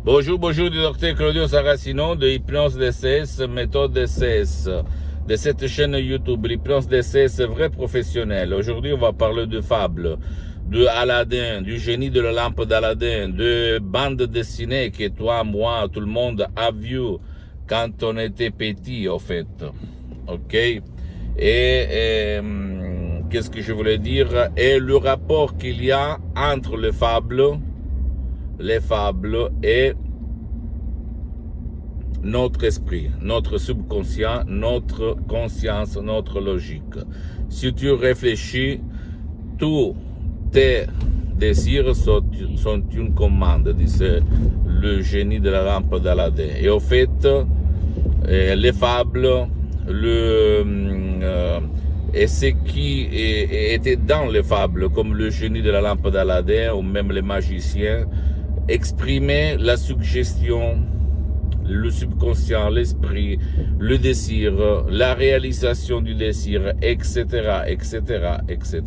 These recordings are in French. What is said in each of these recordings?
Bonjour, bonjour du docteur Claudio Saracino de Hypnose DCS, méthode DCS, de cette chaîne YouTube, l'hypnose DCS vrai professionnel. Aujourd'hui, on va parler de fables, de Aladdin, du génie de la lampe d'Aladin, de bande dessinée que toi, moi, tout le monde a vu quand on était petit, en fait. Ok? Et qu'est-ce que je voulais dire? Et le rapport qu'il y a entre les fables et notre esprit, notre subconscient, notre conscience, notre logique. Si tu réfléchis, tous tes désirs sont une commande, disait le génie de la lampe d'Aladin. Et au fait, les fables, et ce qui était dans les fables, comme le génie de la lampe d'Aladin ou même les magiciens, exprimer la suggestion, le subconscient, l'esprit, le désir, la réalisation du désir, etc., etc., etc.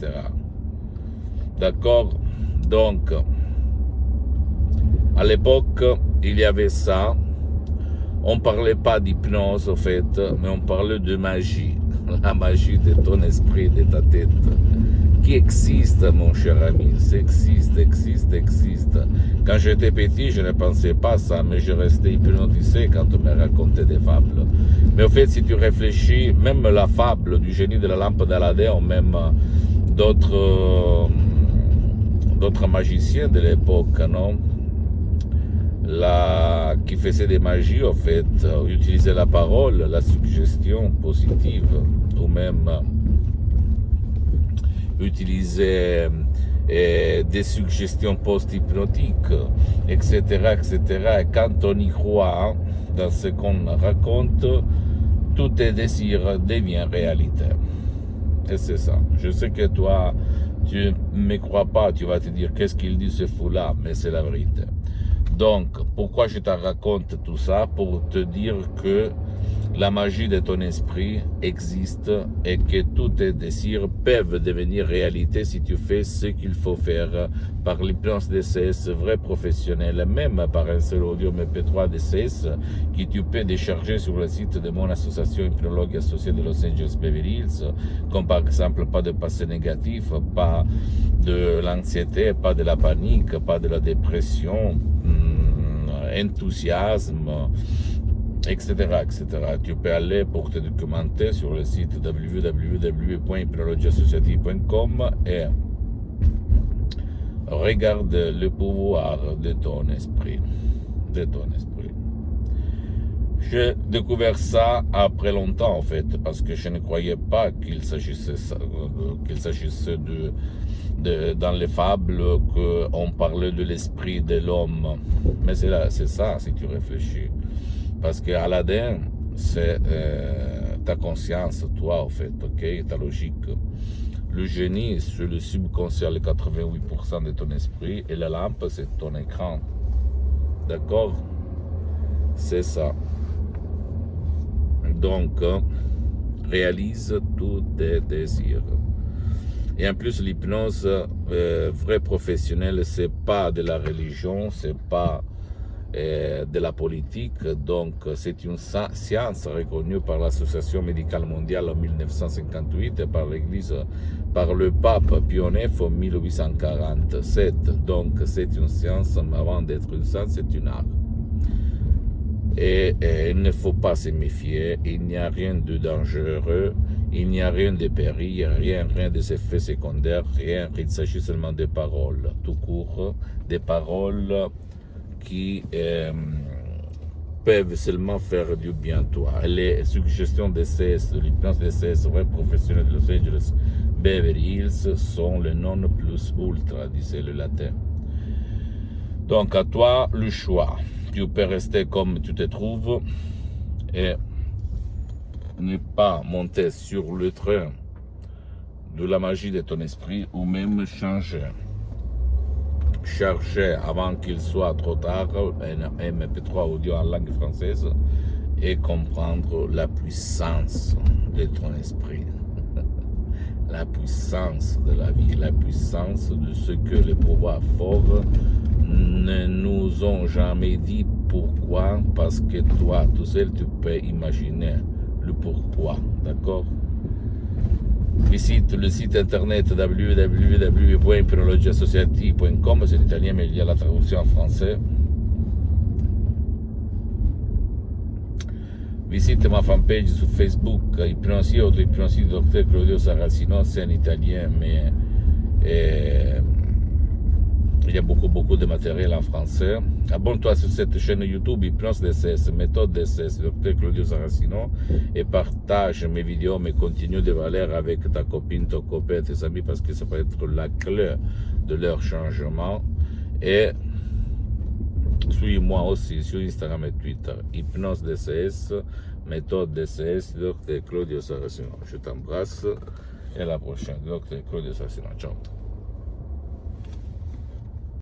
D'accord? Donc, à l'époque, il y avait ça. On ne parlait pas d'hypnose, en fait, mais on parlait de magie. La magie de ton esprit, de ta tête, qui existe, mon cher ami, ça existe. Quand j'étais petit, je ne pensais pas ça, mais je restais hypnotisé quand on me racontait des fables. Mais au fait, si tu réfléchis, même la fable du génie de la lampe d'Aladin, ou même d'autres magiciens de l'époque, non? Qui faisait des magies, en fait, utiliser la parole, la suggestion positive, ou même utiliser des suggestions post-hypnotiques, etc., etc. Et quand on y croit dans ce qu'on raconte, tous tes désirs deviennent réalité. Et c'est ça. Je sais que toi, tu ne me crois pas, tu vas te dire qu'est-ce qu'il dit ce fou-là, mais c'est la vérité. Donc, pourquoi je te raconte tout ça? Pour te dire que la magie de ton esprit existe et que tous tes désirs peuvent devenir réalité si tu fais ce qu'il faut faire par l'hypnose DCS vrai professionnel, même par un seul audio MP3 DCS que tu peux décharger sur le site de mon association hypnologue associée de Los Angeles Beverly Hills, comme par exemple pas de passé négatif, pas de l'anxiété, pas de la panique, pas de la dépression, enthousiasme, etc., etc. Tu peux aller pour te documenter sur le site www.hypnologieassociative.com et regarde le pouvoir de ton esprit. J'ai découvert ça après longtemps, en fait, parce que je ne croyais pas qu'il s'agissait dans les fables qu'on parlait de l'esprit de l'homme. Mais c'est ça, si tu réfléchis. Parce que Aladdin, c'est ta conscience, toi, en fait, ok, ta logique. Le génie, c'est le subconscient, le 88% de ton esprit, et la lampe, c'est ton écran. D'accord? C'est ça. Donc, réalise tous tes désirs. Et en plus, l'hypnose vrai professionnelle, c'est pas de la religion, c'est pas de la politique. Donc, c'est une science reconnue par l'Association médicale mondiale en 1958 et par l'Église, par le pape Pie IX en 1847. Donc, c'est une science, mais avant d'être une science, c'est une art. Et il ne faut pas se méfier, il n'y a rien de dangereux, il n'y a rien de péril, rien des effets secondaires, rien, il s'agit seulement de paroles, tout court, des paroles qui peuvent seulement faire du bien à toi. Les suggestions DCS, de l'hypnose DCS, vrai professionnel de Los Angeles Beverly Hills, sont le non plus ultra, disait le latin. Donc à toi le choix. Tu peux rester comme tu te trouves et ne pas monter sur le train de la magie de ton esprit ou même changer. Chercher avant qu'il soit trop tard un MP3 audio en langue française et comprendre la puissance de ton esprit. La puissance de la vie, la puissance de ce que le pouvoir fort ne nous ont jamais dit pourquoi, parce que toi, tout seul, tu peux imaginer le pourquoi, d'accord? Visite le site internet www.hypnologiassociative.com, c'est l'italien mais il y a la traduction en français. Visite ma fanpage sur Facebook, Hypnosie Auto-Hypnosie du Dr Claudio Saracino, c'est en italien mais il y a beaucoup de matériel en français. Abonne-toi sur cette chaîne YouTube Hypnose DCS, méthode DCS, Dr Claudio Saracino, et partage mes vidéos, mes contenus de valeur avec ta copine, ton copain, tes amis, parce que ça peut être la clé de leur changement. Et suis-moi aussi sur Instagram et Twitter, Hypnose DCS, méthode DCS, Dr Claudio Saracino. Je t'embrasse et à la prochaine, Dr Claudio Saracino. Ciao.